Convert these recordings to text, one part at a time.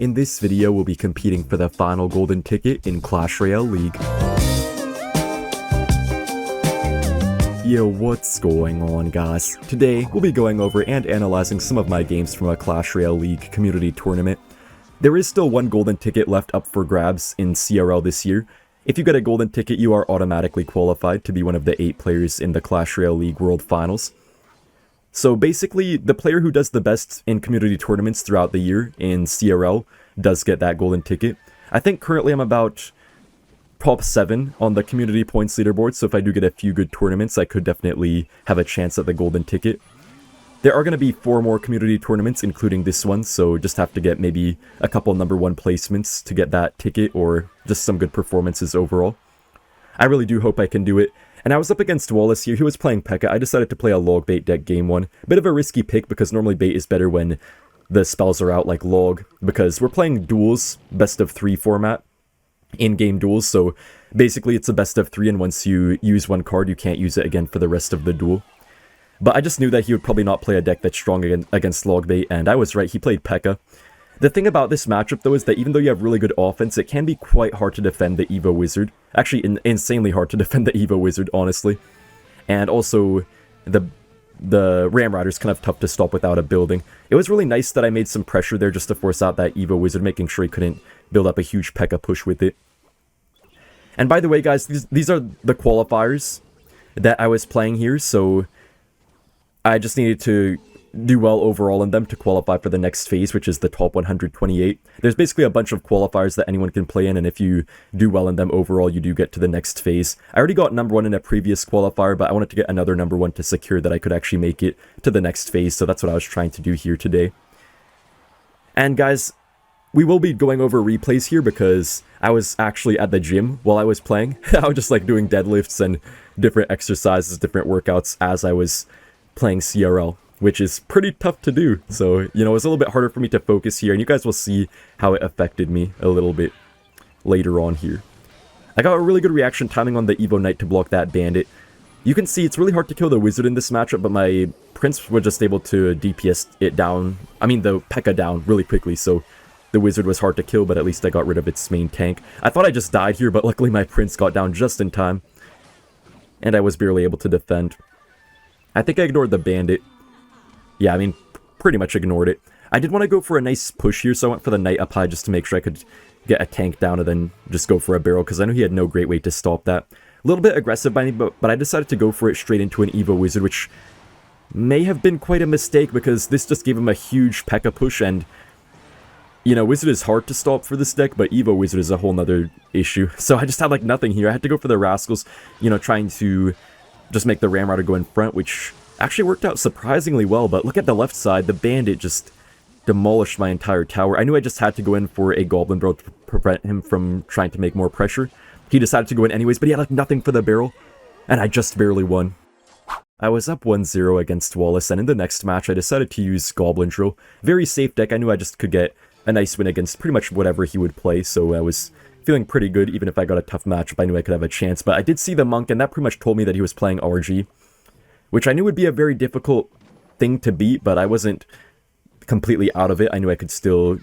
In this video, we'll be competing for the final golden ticket in Clash Royale League. Yo, what's going on, guys? Today, we'll be going over and analyzing some of my games from a Clash Royale League community tournament. There is still one golden ticket left up for grabs in CRL this year. If you get a golden ticket, you are automatically qualified to be one of the 8 players in the Clash Royale League World Finals. So basically, the player who does the best in community tournaments throughout the year in CRL does get that golden ticket. I think currently I'm about top 7 on the community points leaderboard, so if I do get a few good tournaments, I could definitely have a chance at the golden ticket. There are going to be 4 more community tournaments, including this one, so just have to get maybe a couple #1 placements to get that ticket, or just some good performances overall. I really do hope I can do it. And I was up against Wallace here, who was playing Pekka. I decided to play a Logbait deck game 1. Bit of a risky pick, because normally bait is better when the spells are out like Log, because we're playing duels, best of 3 format, in-game duels, so basically it's a best of 3, and once you use one card, you can't use it again for the rest of the duel. But I just knew that he would probably not play a deck that's strong against Logbait, and I was right, he played Pekka. The thing about this matchup, though, is that even though you have really good offense, it can be quite hard to defend the Evo Wizard. Actually, insanely hard to defend the Evo Wizard, honestly. And also, the Ram Rider's kind of tough to stop without a building. It was really nice that I made some pressure there just to force out that Evo Wizard, making sure he couldn't build up a huge Pekka push with it. And by the way, guys, these are the qualifiers that I was playing here, so I just needed to do well overall in them to qualify for the next phase, which is the top 128. There's basically a bunch of qualifiers that anyone can play in, and if you do well in them overall, you do get to the next phase. I already got #1 in a previous qualifier, but I wanted to get another #1 to secure that I could actually make it to the next phase, so that's what I was trying to do here today. And guys, we will be going over replays here because I was actually at the gym while I was playing. I was just like doing deadlifts and different exercises, different workouts as I was playing CRL, which is pretty tough to do. So, you know, it was a little bit harder for me to focus here, and you guys will see how it affected me a little bit later on here. I got a really good reaction timing on the Evo Knight to block that bandit. You can see it's really hard to kill the wizard in this matchup, but my prince was just able to DPS it down, the Pekka down really quickly, so the wizard was hard to kill, but at least I got rid of its main tank. I thought I just died here, but luckily my prince got down just in time, and I was barely able to defend. I think I ignored the bandit. Yeah, pretty much ignored it. I did want to go for a nice push here, so I went for the knight up high just to make sure I could get a tank down and then just go for a barrel, because I knew he had no great way to stop that. A little bit aggressive by me, but I decided to go for it straight into an Evo Wizard, which may have been quite a mistake, because this just gave him a huge Pekka push, and, you know, Wizard is hard to stop for this deck, but Evo Wizard is a whole nother issue. So I just had, like, nothing here. I had to go for the Rascals, you know, trying to just make the Ram Rider go in front, which actually worked out surprisingly well, but look at the left side, the bandit just demolished my entire tower. I knew I just had to go in for a Goblin Barrel to prevent him from trying to make more pressure. He decided to go in anyways, but he had like nothing for the barrel, and I just barely won. I was up 1-0 against Wallace, and in the next match I decided to use Goblin Drill. Very safe deck. I knew I just could get a nice win against pretty much whatever he would play, so I was feeling pretty good. Even if I got a tough matchup, I knew I could have a chance, but I did see the Monk, and that pretty much told me that he was playing RG, which I knew would be a very difficult thing to beat, but I wasn't completely out of it. I knew I could still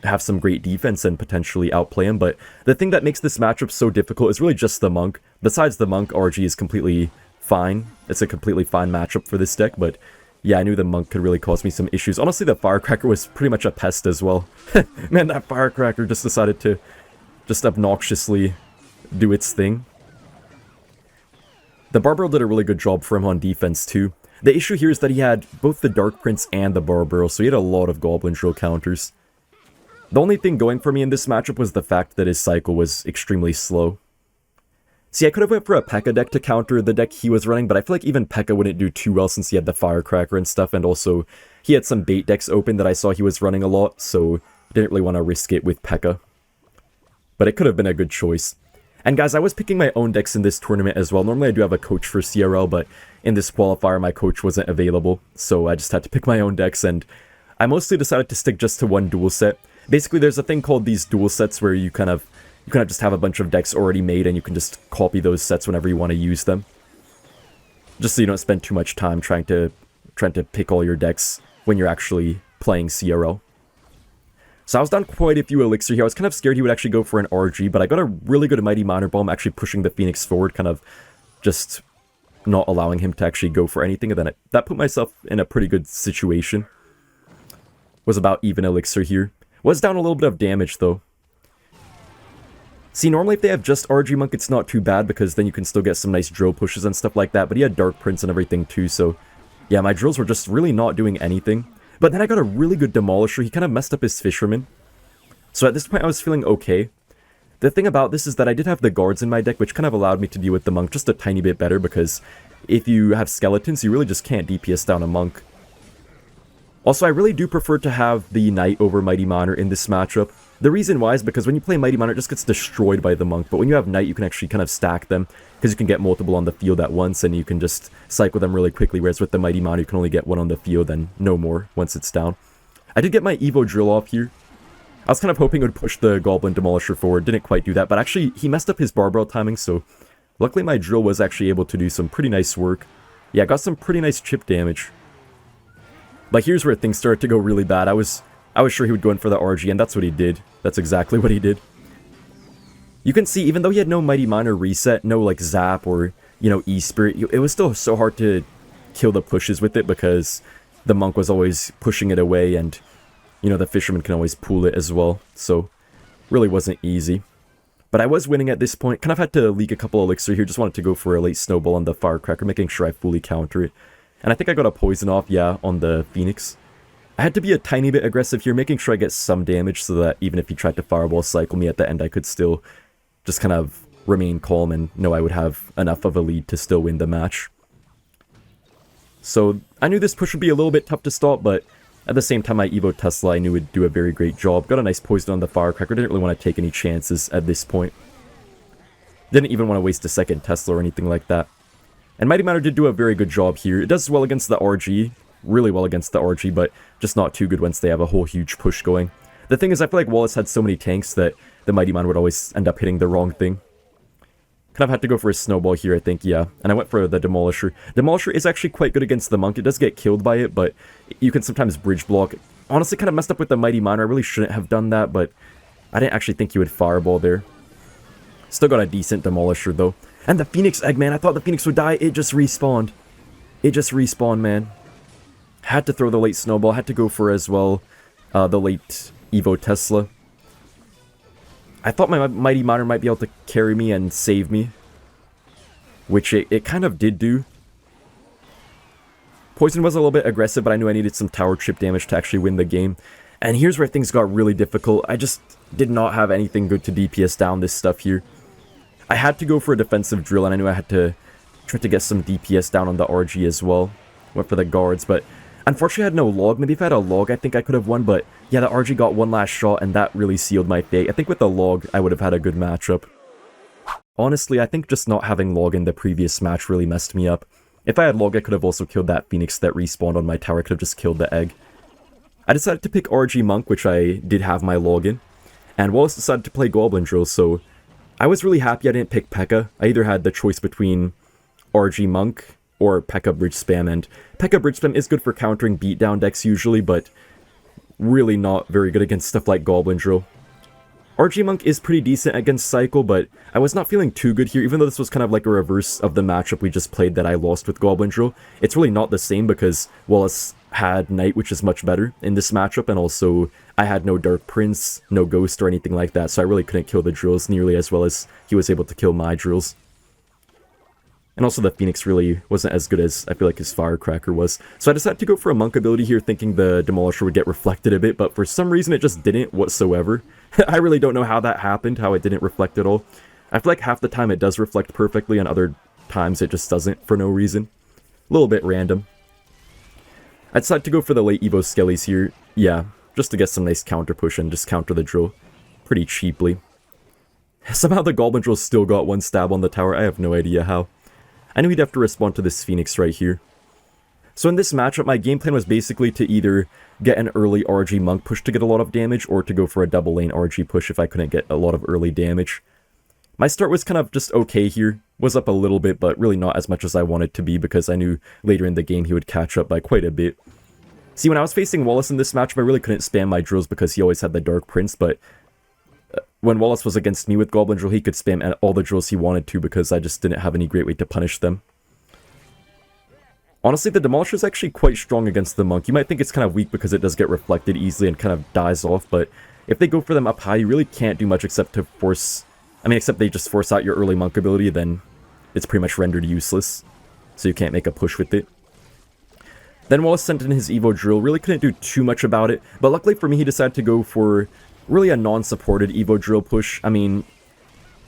have some great defense and potentially outplay him, but the thing that makes this matchup so difficult is really just the Monk. Besides the Monk, RG is completely fine. It's a completely fine matchup for this deck, but yeah, I knew the Monk could really cause me some issues. Honestly, the Firecracker was pretty much a pest as well. Man, that Firecracker just decided to just obnoxiously do its thing. The Barbarrel did a really good job for him on defense too. The issue here is that he had both the Dark Prince and the Barbarrel, so he had a lot of Goblin Drill counters. The only thing going for me in this matchup was the fact that his cycle was extremely slow. See, I could have went for a Pekka deck to counter the deck he was running, but I feel like even Pekka wouldn't do too well since he had the Firecracker and stuff, and also he had some bait decks open that I saw he was running a lot, so I didn't really want to risk it with Pekka. But it could have been a good choice. And guys, I was picking my own decks in this tournament as well. Normally I do have a coach for CRL, but in this qualifier my coach wasn't available, so I just had to pick my own decks, and I mostly decided to stick just to one duel set. Basically, there's a thing called these duel sets where you kind of just have a bunch of decks already made, and you can just copy those sets whenever you want to use them. Just so you don't spend too much time trying to pick all your decks when you're actually playing CRL. So I was down quite a few elixir here. I was kind of scared he would actually go for an RG, but I got a really good Mighty Miner Bomb actually pushing the Phoenix forward, kind of just not allowing him to actually go for anything, and then that put myself in a pretty good situation. Was about even elixir here. Was down a little bit of damage though. See, normally if they have just RG Monk, it's not too bad because then you can still get some nice drill pushes and stuff like that, but he had Dark Prince and everything too, so yeah, my drills were just really not doing anything. But then I got a really good Demolisher. He kind of messed up his Fisherman. So at this point I was feeling okay. The thing about this is that I did have the guards in my deck, which kind of allowed me to deal with the monk just a tiny bit better, because if you have skeletons, you really just can't DPS down a monk. Also, I really do prefer to have the knight over Mighty Miner in this matchup. The reason why is because when you play Mighty Miner, it just gets destroyed by the monk, but when you have knight, you can actually kind of stack them, because you can get multiple on the field at once, and you can just cycle them really quickly, whereas with the Mighty Miner, you can only get one on the field and no more once it's down. I did get my Evo drill off here. I was kind of hoping it would push the Goblin Demolisher forward, didn't quite do that, but actually, he messed up his barbell timing, so luckily my drill was actually able to do some pretty nice work. Yeah, got some pretty nice chip damage. But here's where things started to go really bad. I was sure he would go in for the RG, and that's what he did. That's exactly what he did. You can see, even though he had no Mighty Miner reset, no like Zap or, you know, E-Spirit, it was still so hard to kill the pushes with it because the monk was always pushing it away, and you know, the Fisherman can always pull it as well, so really wasn't easy. But I was winning at this point. Kind of had to leak a couple elixir here, just wanted to go for a late snowball on the Firecracker, making sure I fully counter it. And I think I got a poison off, yeah, on the Phoenix. I had to be a tiny bit aggressive here, making sure I get some damage so that even if he tried to Fireball cycle me at the end, I could still just kind of remain calm and know I would have enough of a lead to still win the match. So I knew this push would be a little bit tough to stop, but at the same time, my Evo Tesla I knew would do a very great job. Got a nice poison on the Firecracker. Didn't really want to take any chances at this point. Didn't even want to waste a second Tesla or anything like that. And Mighty Miner did do a very good job here. It does well against the RG. Really well against the RG, but just not too good once they have a whole huge push going. The thing is, I feel like Wallace had so many tanks that the Mighty Miner would always end up hitting the wrong thing. Kind of had to go for a snowball here, I think, yeah. And I went for the Demolisher. Demolisher is actually quite good against the monk. It does get killed by it, but you can sometimes bridge block. Honestly, kind of messed up with the Mighty Miner. I really shouldn't have done that, but I didn't actually think he would Fireball there. Still got a decent Demolisher, though. And the Phoenix Egg, man. I thought the Phoenix would die. It just respawned. It just respawned, man. Had to throw the late snowball. Had to go for as well the late Evo Tesla. I thought my Mighty Miner might be able to carry me and save me, which it kind of did do. Poison was a little bit aggressive, but I knew I needed some tower chip damage to actually win the game. And here's where things got really difficult. I just did not have anything good to DPS down this stuff here. I had to go for a defensive drill, and I knew I had to try to get some DPS down on the RG as well. Went for the guards, but unfortunately I had no log. Maybe if I had a log, I think I could have won, but yeah, the RG got one last shot, and that really sealed my fate. I think with the log, I would have had a good matchup. Honestly, I think just not having log in the previous match really messed me up. If I had log, I could have also killed that Phoenix that respawned on my tower. I could have just killed the egg. I decided to pick RG Monk, which I did have my log in, and Wallace decided to play Goblin Drill, so I was really happy I didn't pick Pekka. I either had the choice between RG Monk or Pekka Bridge Spam, and Pekka Bridge Spam is good for countering beatdown decks usually, but really not very good against stuff like Goblin Drill. RG Monk is pretty decent against Cycle, but I was not feeling too good here, even though this was kind of like a reverse of the matchup we just played that I lost with Goblin Drill. It's really not the same because Wallace had Knight, which is much better in this matchup, and also I had no Dark Prince, no Ghost or anything like that, so I really couldn't kill the drills nearly as well as he was able to kill my drills. And also the Phoenix really wasn't as good as I feel like his Firecracker was. So I decided to go for a Monk ability here, thinking the Demolisher would get reflected a bit, but for some reason it just didn't whatsoever. I really don't know how that happened, how it didn't reflect at all. I feel like half the time it does reflect perfectly, and other times it just doesn't for no reason. A little bit random. I decided to go for the late Evo Skellies here, yeah, just to get some nice counter push and just counter the drill pretty cheaply. Somehow the Goblin Drill still got one stab on the tower, I have no idea how. I knew he'd have to respond to this Phoenix right here. So in this matchup, my game plan was basically to either get an early RG Monk push to get a lot of damage, or to go for a double lane RG push if I couldn't get a lot of early damage. My start was kind of just okay here, was up a little bit, but really not as much as I wanted to be because I knew later in the game he would catch up by quite a bit. See, when I was facing Wallace in this matchup, I really couldn't spam my drills because he always had the Dark Prince, but when Wallace was against me with Goblin Drill, he could spam all the drills he wanted to because I just didn't have any great way to punish them. Honestly, the Demolisher is actually quite strong against the Monk. You might think it's kind of weak because it does get reflected easily and kind of dies off, but if they go for them up high, you really can't do much except to force... I mean, except they just force out your early Monk ability, then it's pretty much rendered useless. So you can't make a push with it. Then Wallace sent in his Evo Drill, really couldn't do too much about it, but luckily for me, he decided to go for really a non-supported Evo Drill push. I mean,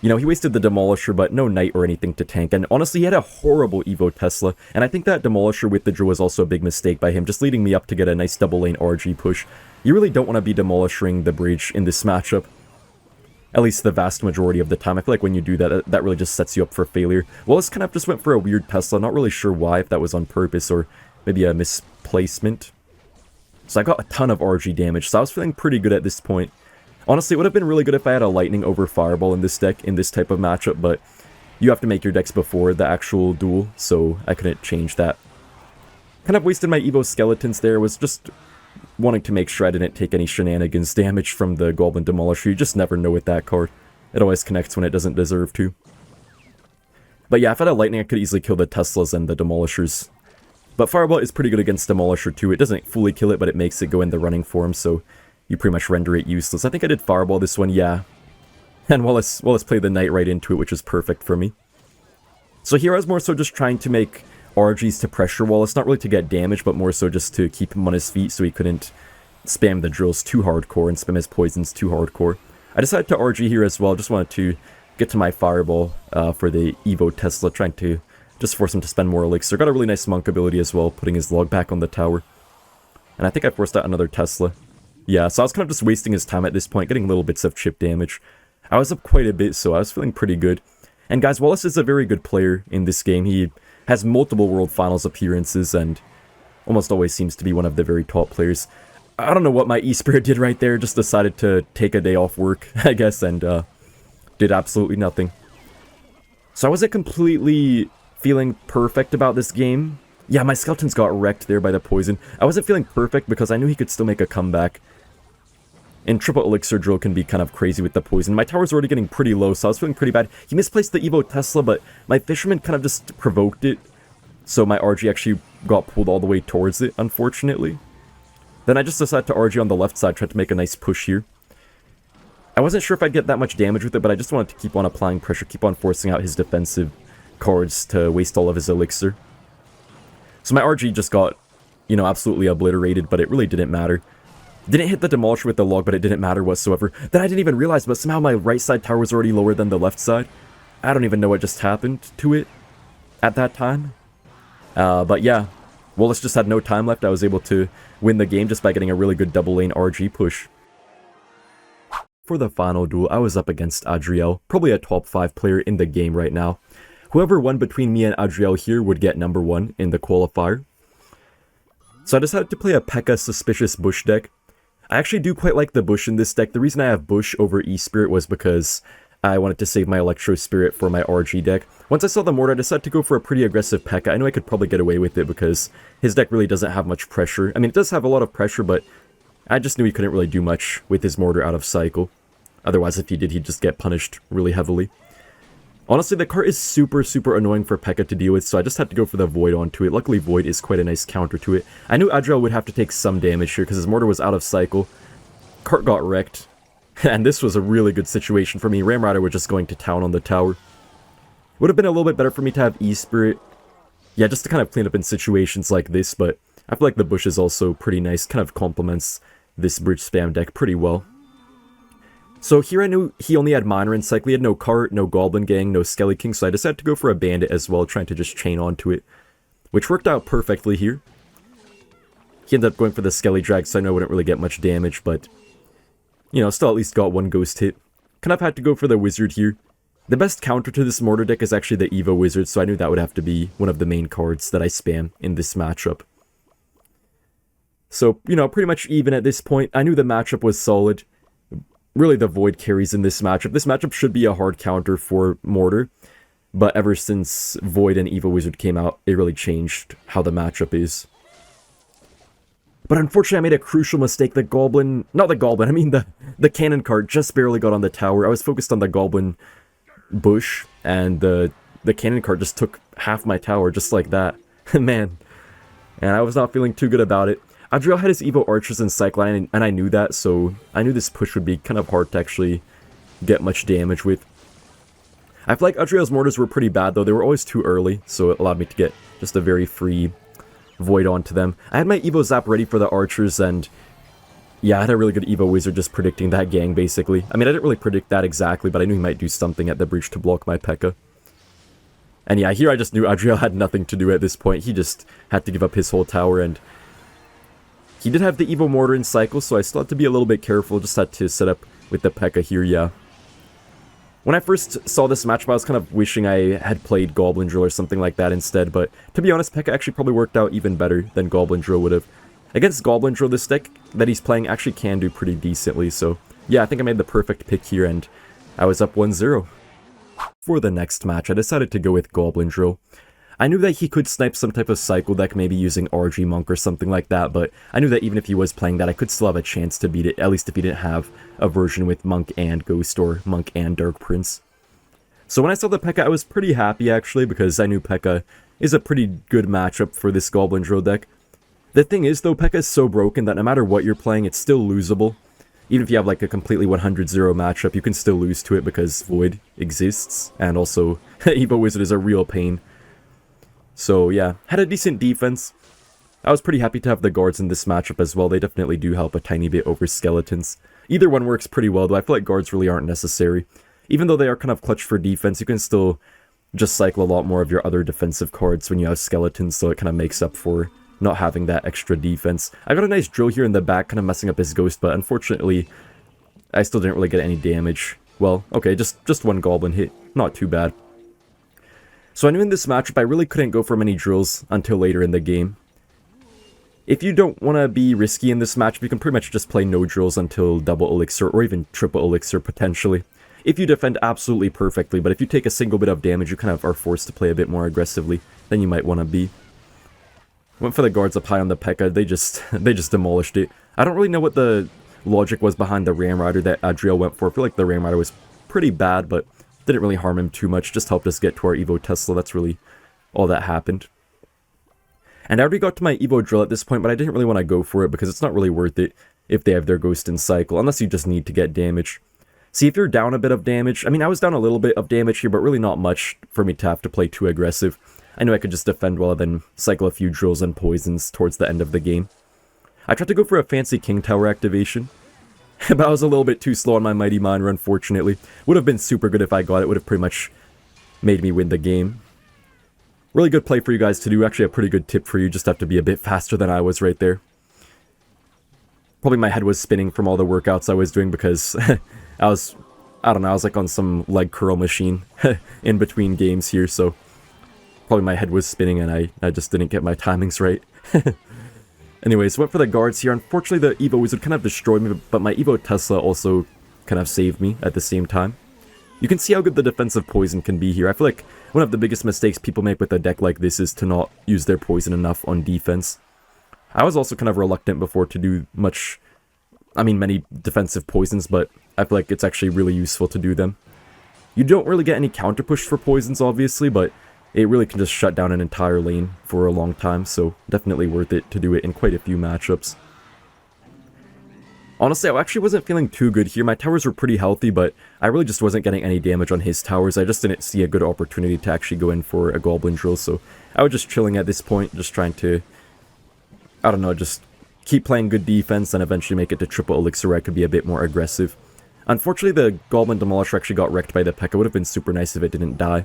you know, he wasted the Demolisher, but no Knight or anything to tank, and honestly, he had a horrible Evo Tesla, and I think that Demolisher with the Drill was also a big mistake by him, just leading me up to get a nice double lane RG push. You really don't want to be demolishing the bridge in this matchup. At least the vast majority of the time. I feel like when you do that, that really just sets you up for failure. Wallace kind of just went for a weird Tesla, not really sure why, if that was on purpose or maybe a misplacement. So I got a ton of RG damage, so I was feeling pretty good at this point. Honestly, it would have been really good if I had a Lightning over Fireball in this deck, in this type of matchup, but you have to make your decks before the actual duel, so I couldn't change that. Kind of wasted my Evo Skeletons there, was just wanting to make sure I didn't take any shenanigans damage from the Goblin Demolisher. You just never know with that card. It always connects when it doesn't deserve to. But yeah, if I had a Lightning, I could easily kill the Teslas and the Demolishers. But Fireball is pretty good against Demolisher too. It doesn't fully kill it, but it makes it go in the running form, so you pretty much render it useless. I think I did Fireball this one, yeah. And Wallace played the Knight right into it, which is perfect for me. So here I was more so just trying to make RGs to pressure Wallace, not really to get damage, but more so just to keep him on his feet so he couldn't spam the drills too hardcore and spam his poisons too hardcore. I decided to RG here as well, just wanted to get to my Fireball for the Evo Tesla, trying to just force him to spend more Elixir. Got a really nice Monk ability as well, putting his log back on the tower. And I think I forced out another Tesla. Yeah, so I was kind of just wasting his time at this point, getting little bits of chip damage. I was up quite a bit, so I was feeling pretty good. And guys, Wallace is a very good player in this game. He has multiple World Finals appearances and almost always seems to be one of the very top players. I don't know what my E-Spirit did right there, just decided to take a day off work, I guess, and did absolutely nothing. So I wasn't completely feeling perfect about this game. Yeah, my Skeletons got wrecked there by the poison. I wasn't feeling perfect because I knew he could still make a comeback. And triple Elixir Drill can be kind of crazy with the poison. My tower's already getting pretty low, so I was feeling pretty bad. He misplaced the Evo Tesla, but my Fisherman kind of just provoked it. So my RG actually got pulled all the way towards it, unfortunately. Then I just decided to RG on the left side, tried to make a nice push here. I wasn't sure if I'd get that much damage with it, but I just wanted to keep on applying pressure, keep on forcing out his defensive cards to waste all of his Elixir. So my RG just got, you know, absolutely obliterated, but it really didn't matter. Didn't hit the Demolisher with the log, but it didn't matter whatsoever. Then I didn't even realize, but somehow my right side tower was already lower than the left side. I don't even know what just happened to it at that time. But yeah, Wallace just had no time left. I was able to win the game just by getting a really good double lane RG push. For the final duel, I was up against Adriel, probably a top 5 player in the game right now. Whoever won between me and Adriel here would get number 1 in the qualifier. So I decided to play a Pekka Suspicious Bush deck. I actually do quite like the Bush in this deck. The reason I have Bush over E-Spirit was because I wanted to save my Electro Spirit for my RG deck. Once I saw the Mortar, I decided to go for a pretty aggressive Pekka. I knew I could probably get away with it because his deck really doesn't have much pressure. I mean, it does have a lot of pressure, but I just knew he couldn't really do much with his Mortar out of cycle. Otherwise, if he did, he'd just get punished really heavily. Honestly, the card is super annoying for Pekka to deal with, so I just had to go for the Void onto it. Luckily, Void is quite a nice counter to it. I knew Adriel would have to take some damage here because his Mortar was out of cycle. Cart got wrecked, and this was a really good situation for me. Ramrider was just going to town on the tower. Would have been a little bit better for me to have E-Spirit. Yeah, just to kind of clean up in situations like this, but I feel like the Bush is also pretty nice. Kind of complements this bridge spam deck pretty well. So here I knew he only had Miner and Cycle. He had no Cart, no Goblin Gang, no Skelly King, so I decided to go for a Bandit as well, trying to just chain onto it, which worked out perfectly here. He ended up going for the Skelly Drag, so I know I wouldn't really get much damage, but, you know, still at least got one Ghost hit. Kind of had to go for the Wizard here. The best counter to this Mortar deck is actually the Evo Wizard, so I knew that would have to be one of the main cards that I spam in this matchup. So, you know, pretty much even at this point. I knew the matchup was solid. Really, the Void carries in this matchup. This matchup should be a hard counter for Mortar, but ever since Void and Evo Wizard came out, it really changed how the matchup is. But unfortunately, I made a crucial mistake. The goblin, not the goblin, I mean the cannon cart just barely got on the tower. I was focused on the goblin bush, and the cannon cart just took half my tower, just like that. Man, and I was not feeling too good about it. Adriel had his Evo archers in Cyclone, and I knew that, so I knew this push would be kind of hard to actually get much damage with. I feel like Adriel's mortars were pretty bad, though. They were always too early, so it allowed me to get just a very free void onto them. I had my Evo Zap ready for the archers, and yeah, I had a really good Evo Wizard just predicting that gang, basically. I mean, I didn't really predict that exactly, but I knew he might do something at the breach to block my Pekka. And yeah, here I just knew Adriel had nothing to do at this point. He just had to give up his whole tower, and he did have the Evo Mortar in cycle, so I still had to be a little bit careful. Just had to set up with the Pekka here, yeah. When I first saw this matchup, I was kind of wishing I had played Goblin Drill or something like that instead, but to be honest, Pekka actually probably worked out even better than Goblin Drill would have. Against Goblin Drill, this deck that he's playing actually can do pretty decently, so yeah, I think I made the perfect pick here, and I was up 1-0. For the next match, I decided to go with Goblin Drill. I knew that he could snipe some type of cycle deck, maybe using RG Monk or something like that, but I knew that even if he was playing that, I could still have a chance to beat it, at least if he didn't have a version with Monk and Ghost or Monk and Dark Prince. So when I saw the Pekka, I was pretty happy actually, because I knew Pekka is a pretty good matchup for this Goblin Drill deck. The thing is though, Pekka is so broken that no matter what you're playing, it's still losable. Even if you have like a completely 100-0 matchup, you can still lose to it because Void exists, and also Evo Wizard is a real pain. So yeah, had a decent defense. I was pretty happy to have the guards in this matchup as well. They definitely do help a tiny bit over skeletons. Either one works pretty well, though I feel like guards really aren't necessary. Even though they are kind of clutch for defense, you can still just cycle a lot more of your other defensive cards when you have skeletons, so it kind of makes up for not having that extra defense. I got a nice drill here in the back, kind of messing up his ghost, but unfortunately, I still didn't really get any damage. Well, okay, just one goblin hit. Not too bad. So I knew in this matchup I really couldn't go for many drills until later in the game. If you don't want to be risky in this matchup, you can pretty much just play no drills until double elixir, or even triple elixir potentially. If you defend absolutely perfectly, but if you take a single bit of damage, you kind of are forced to play a bit more aggressively than you might want to be. Went for the guards up high on the Pekka, they just demolished it. I don't really know what the logic was behind the Ram Rider that Adriel went for. I feel like the Ram Rider was pretty bad, but didn't really harm him too much, just helped us get to our Evo Tesla. That's really all that happened. And I already got to my Evo Drill at this point, but I didn't really want to go for it because it's not really worth it if they have their Ghost in cycle, unless you just need to get damage. See, if you're down a bit of damage, I mean, I was down a little bit of damage here, but really not much for me to have to play too aggressive. I knew I could just defend well, then cycle a few drills and poisons towards the end of the game. I tried to go for a fancy King Tower activation, but I was a little bit too slow on my Mighty Miner, unfortunately. Would have been super good if I got it, would have pretty much made me win the game. Really good play for you guys to do, actually a pretty good tip for you, just have to be a bit faster than I was right there. Probably my head was spinning from all the workouts I was doing because I was like on some leg curl machine in between games here, so probably my head was spinning and I just didn't get my timings right. Anyways, went for the guards here. Unfortunately, the Evo Wizard kind of destroyed me, but my Evo Tesla also kind of saved me at the same time. You can see how good the defensive poison can be here. I feel like one of the biggest mistakes people make with a deck like this is to not use their poison enough on defense. I was also kind of reluctant before to do many defensive poisons, but I feel like it's actually really useful to do them. You don't really get any counter push for poisons, obviously, but it really can just shut down an entire lane for a long time, so definitely worth it to do it in quite a few matchups. Honestly, I actually wasn't feeling too good here. My towers were pretty healthy, but I really just wasn't getting any damage on his towers. I just didn't see a good opportunity to actually go in for a Goblin Drill, so I was just chilling at this point, just trying to, I don't know, just keep playing good defense and eventually make it to triple elixir where I could be a bit more aggressive. Unfortunately, the Goblin Demolisher actually got wrecked by the Pekka. It would have been super nice if it didn't die.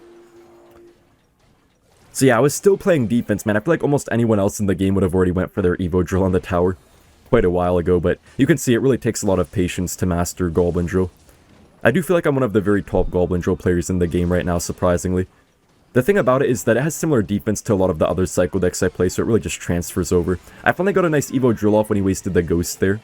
So yeah, I was still playing defense, man. I feel like almost anyone else in the game would have already went for their Evo Drill on the tower quite a while ago, but you can see it really takes a lot of patience to master Goblin Drill. I do feel like I'm one of the very top Goblin Drill players in the game right now, surprisingly. The thing about it is that it has similar defense to a lot of the other cycle decks I play, so it really just transfers over. I finally got a nice Evo Drill off when he wasted the Ghost there.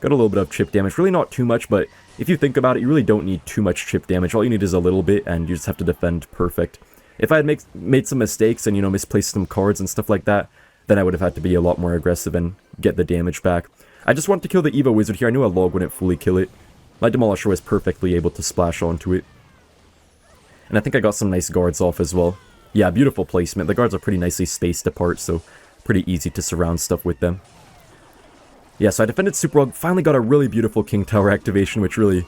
Got a little bit of chip damage, really not too much, but if you think about it, you really don't need too much chip damage. All you need is a little bit, and you just have to defend perfect. If I had made some mistakes and, misplaced some cards and stuff like that, then I would have had to be a lot more aggressive and get the damage back. I just wanted to kill the Evo Wizard here. I knew a log wouldn't fully kill it. My Demolisher was perfectly able to splash onto it. And I think I got some nice guards off as well. Yeah, beautiful placement. The guards are pretty nicely spaced apart, so pretty easy to surround stuff with them. Yeah, so I defended Super well. Finally got a really beautiful King Tower activation, which really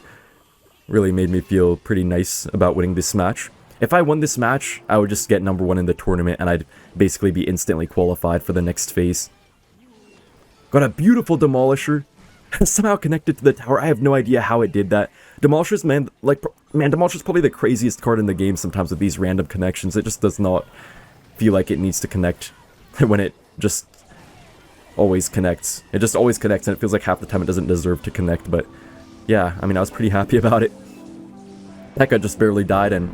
made me feel pretty nice about winning this match. If I won this match, I would just get number 1 in the tournament, and I'd basically be instantly qualified for the next phase. Got a beautiful Demolisher. Somehow connected to the tower. I have no idea how it did that. Demolishers, man, Demolisher's probably the craziest card in the game sometimes with these random connections. It just does not feel like it needs to connect when it just always connects. It just always connects, and it feels like half the time it doesn't deserve to connect, but yeah, I mean, I was pretty happy about it. Pekka just barely died, and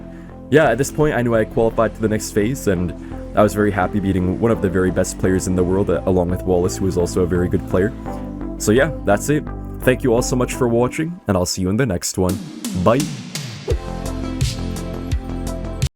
yeah, at this point, I knew I qualified to the next phase, and I was very happy beating one of the very best players in the world, along with Wallace, who is also a very good player. So yeah, that's it. Thank you all so much for watching, and I'll see you in the next one. Bye!